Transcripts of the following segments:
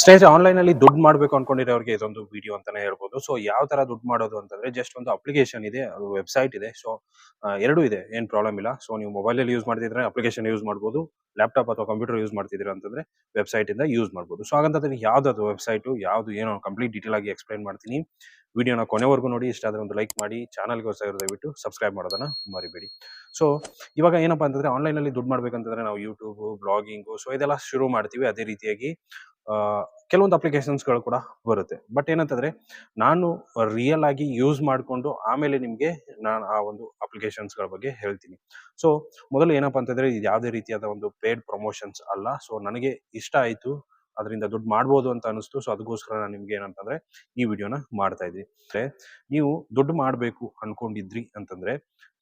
ಸ್ನೇಹಿತರೆ, ಆನ್‌ಲೈನಲ್ಲಿ ದುಡ್ಡು ಮಾಡಬೇಕು ಅನ್ಕೊಂಡಿರೋರಿಗೆ ಇದೊಂದು ವಿಡಿಯೋ ಅಂತಾನೆ ಹೇಳ್ಬೋದು. ಸೊ ಯಾವ ತರ ದುಡ್ಡು ಮಾಡೋದು ಅಂತಂದ್ರೆ ಜಸ್ಟ್ ಒಂದು ಅಪ್ಲಿಕೇಶನ್ ಇದೆ, ಅದು ವೆಬ್‌ಸೈಟ್ ಇದೆ. ಸೊ 2 ಇದೆ, ಏನ್ ಪ್ರಾಬ್ಲಮ್ ಇಲ್ಲ. ಸೊ ನೀವು ಮೊಬೈಲಲ್ಲಿ ಯೂಸ್ ಮಾಡ್ತಿದ್ರೆ ಅಪ್ಲಿಕೇಶನ್ ಯೂಸ್ ಮಾಡ್ಬೋದು. ಲ್ಯಾಪ್‌ಟಾಪ್ ಅಥವಾ ಕಂಪ್ಯೂಟರ್ ಯೂಸ್ ಮಾಡ್ತಿದ್ದೀರಾ ಅಂತಂದ್ರೆ ವೆಬ್‌ಸೈಟ್ ಇಂದ ಯೂಸ್ ಮಾಡ್ಬೋದು. ಸೊ ಹಾಗಂತಂದ್ರೆ ಯಾವ್ದದು ವೆಬ್‌ಸೈಟು, ಯಾವ್ದು ಏನು ಕಂಪ್ಲೀಟ್ ಡೀಟೇಲ್ ಆಗಿ ಎಕ್ಸ್‌ಪ್ಲೈನ್ ಮಾಡ್ತೀನಿ. ವಿಡಿಯೋನ ಕೊನೆವರೆಗೂ ನೋಡಿ. ಇಷ್ಟ ಆದ್ರೆ ಒಂದು ಲೈಕ್ ಮಾಡಿ, ಚಾನಲ್‌ಗೆ ಹೊಸಬರು ದಯವಿಟ್ಟು ಸಬ್ಸ್ಕ್ರೈಬ್ ಮಾಡೋದನ್ನ ಮರಿಬೇಡಿ. ಸೊ ಇವಾಗ ಏನಪ್ಪಾ ಅಂತಂದ್ರೆ ಆನ್‌ಲೈನಲ್ಲಿ ದುಡ್ಡು ಮಾಡ್ಬೇಕಂತಂದ್ರೆ ನಾವು ಯೂಟ್ಯೂಬ್, ಬ್ಲಾಗಿಂಗು ಸೊ ಇದೆಲ್ಲ ಶುರು ಮಾಡ್ತೀವಿ. ಅದೇ ರೀತಿಯಾಗಿ ಆ, ಕೆಲವೊಂದು ಅಪ್ಲಿಕೇಶನ್ಸ್ಗಳು ಕೂಡ ಬರುತ್ತೆ. ಬಟ್ ಏನಂತಂದ್ರೆ ನಾನು ರಿಯಲ್ ಆಗಿ ಯೂಸ್ ಮಾಡಿಕೊಂಡು ಆಮೇಲೆ ನಿಮಗೆ ನಾನು ಆ ಒಂದು ಅಪ್ಲಿಕೇಶನ್ಸ್ಗಳ ಬಗ್ಗೆ ಹೇಳ್ತೀನಿ. ಸೊ ಮೊದಲು ಏನಪ್ಪಾ ಅಂತಂದ್ರೆ ಇದು ಯಾವುದೇ ರೀತಿಯಾದ ಒಂದು ಪೇಡ್ ಪ್ರಮೋಷನ್ಸ್ ಅಲ್ಲ. ಸೊ ನನಗೆ ಇಷ್ಟ ಆಯ್ತು, ಅದರಿಂದ ದುಡ್ಡು ಮಾಡ್ಬೋದು ಅಂತ ಅನಿಸ್ತು. ಸೊ ಅದಕ್ಕೋಸ್ಕರ ನಾನು ನಿಮ್ಗೆ ಏನಂತಂದ್ರೆ ಈ ವಿಡಿಯೋನ ಮಾಡ್ತಾ ಇದ್ದೀನಿ. ಅಂದ್ರೆ ನೀವು ದುಡ್ಡು ಮಾಡಬೇಕು ಅನ್ಕೊಂಡಿದ್ರಿ ಅಂತಂದ್ರೆ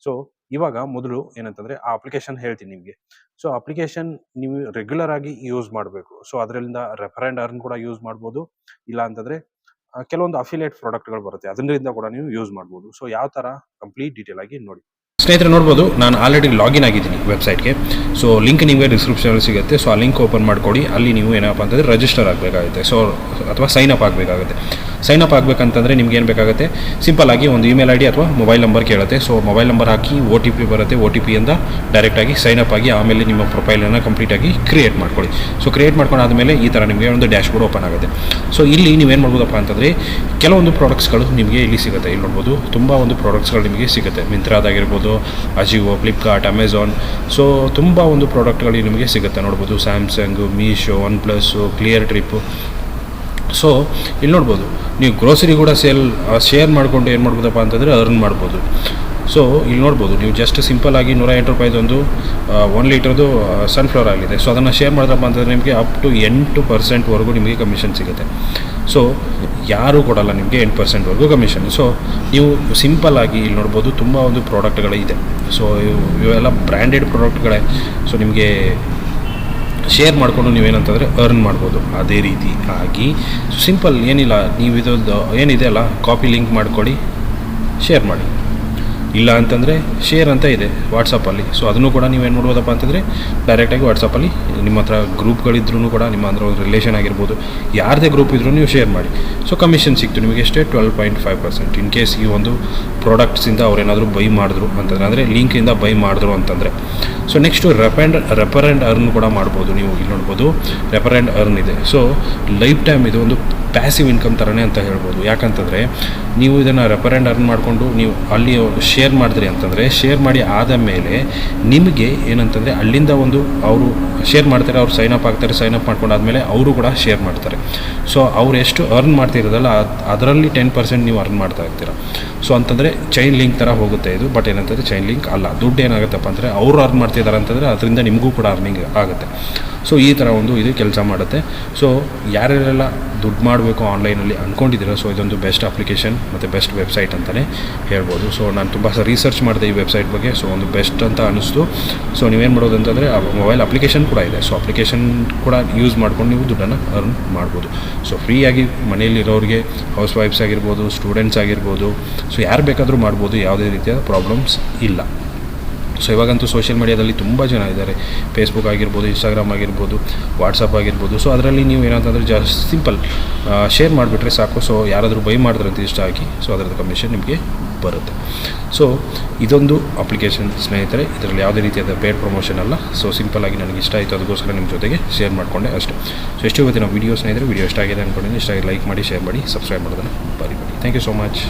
ಸೊ ಇವಾಗ ಮೊದಲು ಏನಂತಂದ್ರೆ ಆ ಅಪ್ಲಿಕೇಶನ್ ಹೇಳ್ತೀನಿ ನಿಮ್ಗೆ. ಸೊ ಅಪ್ಲಿಕೇಶನ್ ನೀವು ರೆಗ್ಯುಲರ್ ಆಗಿ ಯೂಸ್ ಮಾಡಬೇಕು. ಸೊ ಅದರಿಂದ ರೆಫರ್ ಅಂಡ್ ಅರ್ನ್ ಕೂಡ ಯೂಸ್ ಮಾಡ್ಬೋದು. ಇಲ್ಲ ಅಂತಂದ್ರೆ ಕೆಲವೊಂದು ಅಫಿಲಿಯೇಟ್ ಪ್ರಾಡಕ್ಟ್‌ಗಳು ಬರುತ್ತೆ, ಅದರಿಂದ ಕೂಡ ನೀವು ಯೂಸ್ ಮಾಡ್ಬೋದು. ಸೊ ಯಾವ ತರ ಕಂಪ್ಲೀಟ್ ಡೀಟೇಲ್ ಆಗಿ ನೋಡಿ. ಸ್ನೇಹಿತರೆ, ನೋಡ್ಬೋದು ನಾನು ಆಲ್ರೆಡಿ ಲಾಗಿನ್ ಆಗಿದ್ದೀನಿ ವೆಬ್ಸೈಟ್ಗೆ. ಸೊ ಲಿಂಕ್ ನಿಮಗೆ ಡಿಸ್ಕ್ರಿಪ್ಷನಲ್ಲಿ ಸಿಗುತ್ತೆ. ಸೊ ಆ ಲಿಂಕ್ ಓಪನ್ ಮಾಡ್ಕೊಡಿ. ಅಲ್ಲಿ ನೀವು ಏನಪ್ಪ ಅಂತಂದರೆ ರಿಜಿಸ್ಟರ್ ಆಗಬೇಕಾಗುತ್ತೆ. ಸೊ ಅಥವಾ ಸೈನ್ ಅಪ್ ಆಗಬೇಕಾಗುತ್ತೆ. ಸೈನ್ ಅಪ್ ಆಗಬೇಕಂತಂದರೆ ನಿಮ್ಗೆ ಏನು ಬೇಕಾಗುತ್ತೆ, ಸಿಂಪಲ್ ಆಗಿ ಒಂದು ಇಮೇಲ್ ಐ ಡಿ ಅಥವಾ ಮೊಬೈಲ್ ನಂಬರ್ ಕೇಳುತ್ತೆ. ಸೊ ಮೊಬೈಲ್ ನಂಬರ್ ಹಾಕಿ OTP ಬರುತ್ತೆ. OTP ಇಂದ ಡೈರೆಕ್ಟಾಗಿ ಸೈನ್ ಅಪ್ ಆಗಿ ಆಮೇಲೆ ನಿಮ್ಮ ಪ್ರೊಫೈಲನ್ನು ಕಂಪ್ಲೀಟಾಗಿ ಕ್ರಿಯೇಟ್ ಮಾಡ್ಕೊಳ್ಳಿ. ಸೊ ಕ್ರಿಯೇಟ್ ಮಾಡ್ಕೊಂಡಾದ್ಮೇಲೆ ಈ ಥರ ನಿಮಗೆ ಒಂದು ಡ್ಯಾಶ್ ಬೋರ್ಡ್ ಓಪನ್ ಆಗುತ್ತೆ. ಸೊ ಇಲ್ಲಿ ನೀವೇನು ಮಾಡ್ಬೋದಪ್ಪ ಅಂತಂದರೆ ಕೆಲವೊಂದು ಪ್ರಾಡಕ್ಟ್ಸ್ಗಳು ನಿಮಗೆ ಇಲ್ಲಿ ಸಿಗುತ್ತೆ. ಇಲ್ಲಿ ನೋಡ್ಬೋದು ತುಂಬ ಒಂದು ಪ್ರಾಡಕ್ಟ್ಸ್ಗಳು ನಿಮಗೆ ಸಿಗುತ್ತೆ. ಮಿಂತ್ರಾದಾಗಿರ್ಬೋದು, ಅಜಿಯೋ, ಫ್ಲಿಪ್ಕಾರ್ಟ್, ಅಮೆಝಾನ್. ಸೊ ತುಂಬ ಒಂದು ಪ್ರಾಡಕ್ಟ್ಗಳು ನಿಮಗೆ ಸಿಗುತ್ತೆ. ನೋಡ್ಬೋದು Samsung, Meesho, one plus, clear trip. So ಇಲ್ಲಿ ನೋಡ್ಬೋದು ನೀವು ಗ್ರೋಸರಿ ಕೂಡ ಶೇರ್ ಮಾಡಿಕೊಂಡು ಏನು ಮಾಡ್ಬೋದಪ್ಪ ಅಂತಂದರೆ ಅರ್ನ್ ಮಾಡ್ಬೋದು. ಸೊ ಇಲ್ಲಿ ನೋಡ್ಬೋದು ನೀವು ಜಸ್ಟ್ ಸಿಂಪಲ್ ಆಗಿ 108 ರೂಪಾಯಿದು ಒಂದು 1 ಲೀಟರ್ದು ಸನ್ಫ್ಲವರ್ ಆಯಿಲ್ ಇದೆ. ಸೊ ಅದನ್ನು ಶೇರ್ ಮಾಡಿದ್ರಪ್ಪ ಅಂತಂದರೆ ನಿಮಗೆ ಅಪ್ ಟು 8% ನಿಮಗೆ ಕಮಿಷನ್ ಸಿಗುತ್ತೆ. ಸೊ ಯಾರೂ ಕೊಡಲ್ಲ ನಿಮಗೆ 8% ಕಮಿಷನ್. ಸೊ ನೀವು ಸಿಂಪಲ್ ಆಗಿ ಇಲ್ಲಿ ನೋಡ್ಬೋದು ತುಂಬ ಒಂದು ಪ್ರಾಡಕ್ಟ್ಗಳಿದೆ. ಸೊ ಇವೆಲ್ಲ ಬ್ರ್ಯಾಂಡೆಡ್ ಪ್ರಾಡಕ್ಟ್ಗಳೇ. ಸೊ ನಿಮಗೆ ಶೇರ್ ಮಾಡಿಕೊಂಡು ನೀವೇನಂತಂದರೆ ಅರ್ನ್ ಮಾಡ್ಬೋದು. ಅದೇ ರೀತಿ ಆಗಿ ಸಿಂಪಲ್ ಏನಿಲ್ಲ, ನೀವು ಇದೊಂದು ಏನಿದೆ ಅಲ್ಲ, ಕಾಪಿ ಲಿಂಕ್ ಮಾಡ್ಕೊಳ್ಳಿ, ಶೇರ್ ಮಾಡಿ. ಇಲ್ಲ ಅಂತಂದರೆ ಶೇರ್ ಅಂತ ಇದೆ ವಾಟ್ಸಪ್ಪಲ್ಲಿ. ಸೊ ಅದನ್ನು ಕೂಡ ನೀವೇನು ಮಾಡ್ಬೋದಪ್ಪ ಅಂತಂದರೆ ಡೈರೆಕ್ಟಾಗಿ ವಾಟ್ಸಪ್ಪಲ್ಲಿ ನಿಮ್ಮ ಹತ್ರ ಗ್ರೂಪ್ಗಳಿದ್ರೂ ಕೂಡ, ನಿಮ್ಮ ಅಂದರೆ ಒಂದು ರಿಲೇಷನ್ ಆಗಿರ್ಬೋದು, ಯಾರದೇ ಗ್ರೂಪ್ ಇದ್ರೂ ನೀವು ಶೇರ್ ಮಾಡಿ. ಸೊ ಕಮಿಷನ್ ಸಿಕ್ತು ನಿಮಗೆ ಎಷ್ಟೇ 12.5%. ಇನ್ ಕೇಸ್ ಈ ಒಂದು ಪ್ರಾಡಕ್ಟ್ಸಿಂದ ಅವ್ರೇನಾದರೂ ಬೈ ಮಾಡಿದ್ರು ಅಂತಂದರೆ, ಅಂದರೆ ಲಿಂಕಿಂದ ಬೈ ಮಾಡಿದ್ರು ಅಂತಂದರೆ. So next refer and earn ಕೂಡ ಮಾಡ್ಬೋದು. ನೀವು ಇಲ್ಲಿ ನೋಡ್ಬೋದು ರೆಫರ್ ಆ್ಯಂಡ್ ಅರ್ನ್ ಇದೆ. ಸೊ ಲೈಫ್ ಟೈಮ್ ಇದು ಒಂದು ಪ್ಯಾಸಿವ್ ಇನ್ಕಮ್ ಥರನೇ ಅಂತ ಹೇಳ್ಬೋದು. ಯಾಕಂತಂದರೆ ನೀವು ಇದನ್ನು ರೆಫರ್ ಆ್ಯಂಡ್ ಅರ್ನ್ ಮಾಡಿಕೊಂಡು ನೀವು ಅಲ್ಲಿ ಶೇರ್ ಮಾಡಿದ್ರಿ ಅಂತಂದರೆ, ಶೇರ್ ಮಾಡಿ ಆದ ಮೇಲೆ ನಿಮಗೆ ಏನಂತಂದರೆ ಅಲ್ಲಿಂದ ಒಂದು ಅವರು ಶೇರ್ ಮಾಡ್ತಾರೆ, ಅವ್ರು ಸೈನ್ ಅಪ್ ಆಗ್ತಾರೆ. ಸೈನ್ ಅಪ್ ಮಾಡ್ಕೊಂಡಾದ್ಮೇಲೆ ಅವರು ಕೂಡ ಶೇರ್ ಮಾಡ್ತಾರೆ. ಸೊ ಅವ್ರು ಎಷ್ಟು ಅರ್ನ್ ಮಾಡ್ತಿರೋದಲ್ಲ ಅದರಲ್ಲಿ 10% ನೀವು ಅರ್ನ್ ಮಾಡ್ತಾ ಇರ್ತೀರ. ಸೊ ಅಂತಂದರೆ ಚೈನ್ ಲಿಂಕ್ ಥರ ಹೋಗುತ್ತೆ ಇದು. ಬಟ್ ಏನಂತಂದರೆ ಚೈನ್ ಲಿಂಕ್ ಅಲ್ಲ. ದುಡ್ಡು ಏನಾಗುತ್ತಪ್ಪ ಅಂದರೆ ಅವರು ಅರ್ನ್ ಮಾಡ್ತಿದ್ದಾರೆ ಅಂತಂದರೆ ಅದರಿಂದ ನಿಮಗೂ ಕೂಡ ಅರ್ನಿಂಗ್ ಆಗುತ್ತೆ. ಸೊ ಈ ಥರ ಒಂದು ಇದು ಕೆಲಸ ಮಾಡುತ್ತೆ. ಸೊ ಯಾರ್ಯಾರೆಲ್ಲ ದುಡ್ಡು ಮಾಡಬೇಕು ಆನ್ಲೈನಲ್ಲಿ ಅಂದ್ಕೊಂಡಿದ್ದೀರೋ, ಸೊ ಇದೊಂದು ಬೆಸ್ಟ್ ಅಪ್ಲಿಕೇಶನ್ ಮತ್ತು ಬೆಸ್ಟ್ ವೆಬ್ಸೈಟ್ ಅಂತಲೇ ಹೇಳ್ಬೋದು. ಸೊ ನಾನು ತುಂಬ ರಿಸರ್ಚ್ ಮಾಡಿದೆ ಈ ವೆಬ್ಸೈಟ್ ಬಗ್ಗೆ. ಸೊ ಒಂದು ಬೆಸ್ಟ್ ಅಂತ ಅನ್ನಿಸ್ತು. ಸೊ ನೀವೇನು ಮಾಡೋದು ಅಂತಂದರೆ ಮೊಬೈಲ್ ಅಪ್ಲಿಕೇಶನ್ ಕೂಡ ಇದೆ. ಸೊ ಅಪ್ಲಿಕೇಶನ್ ಕೂಡ ಯೂಸ್ ಮಾಡ್ಕೊಂಡು ನೀವು ದುಡ್ಡನ್ನು ಅರ್ನ್ ಮಾಡ್ಬೋದು. ಸೊ ಫ್ರೀಯಾಗಿ ಮನೆಯಲ್ಲಿರೋರಿಗೆ, ಹೌಸ್ ವೈಫ್ಸ್ ಆಗಿರ್ಬೋದು, ಸ್ಟೂಡೆಂಟ್ಸ್ ಆಗಿರ್ಬೋದು, ಸೊ ಯಾರು ಬೇಕಾದರೂ ಮಾಡ್ಬೋದು. ಯಾವುದೇ ರೀತಿಯ ಪ್ರಾಬ್ಲಮ್ಸ್ ಇಲ್ಲ. ಸೊ ಇವಾಗಂತೂ ಸೋಷಿಯಲ್ ಮೀಡಿಯಾದಲ್ಲಿ ತುಂಬ ಜನ ಇದ್ದಾರೆ. ಫೇಸ್ಬುಕ್ ಆಗಿರ್ಬೋದು, ಇನ್ಸ್ಟಾಗ್ರಾಮ್ ಆಗಿರ್ಬೋದು, ವಾಟ್ಸಪ್ ಆಗಿರ್ಬೋದು. ಸೊ ಅದರಲ್ಲಿ ನೀವು ಏನಂತಂದರೆ ಜಸ್ಟ್ ಸಿಂಪಲ್ ಶೇರ್ ಮಾಡಿಬಿಟ್ರೆ ಸಾಕು. ಸೊ ಯಾರಾದರೂ ಬೈ ಮಾಡಿದ್ರಂತ ಇಷ್ಟ ಹಾಕಿ, ಸೊ ಅದರದ್ದು ಕಮಿಷನ್ ನಿಮಗೆ ಬರುತ್ತೆ. ಸೊ ಇದೊಂದು ಅಪ್ಲಿಕೇಶನ್ ಸ್ನೇಹಿತರೆ, ಇದರಲ್ಲಿ ಯಾವುದೇ ರೀತಿಯಾದ ಪೇಡ್ ಪ್ರಮೋಷನ್ ಅಲ್ಲ. ಸೊ ಸಿಂಪಲ್ಲಾಗಿ ನನಗೆ ಇಷ್ಟ ಆಯಿತು, ಅದಕ್ಕೋಸ್ಕರ ನಿಮ್ಮ ಜೊತೆಗೆ ಶೇರ್ ಮಾಡಿಕೊಂಡೆ ಅಷ್ಟೇ. ಸೊ ಎಷ್ಟು ಇವತ್ತಿನ ವೀಡಿಯೋ ಸ್ನೇಹಿತರೆ, ವೀಡಿಯೋ ಇಷ್ಟ ಆಗಿದೆ ಅಂದ್ಕೊಂಡಿದ್ದೀನಿ. ಇಷ್ಟ ಆಗಿ ಲೈಕ್ ಮಾಡಿ, ಶೇರ್ ಮಾಡಿ, ಸಬ್ಸ್ಕ್ರೈಬ್ ಮಾಡೋದನ್ನು ಮರಿಬೇಡಿ. Thank you so much.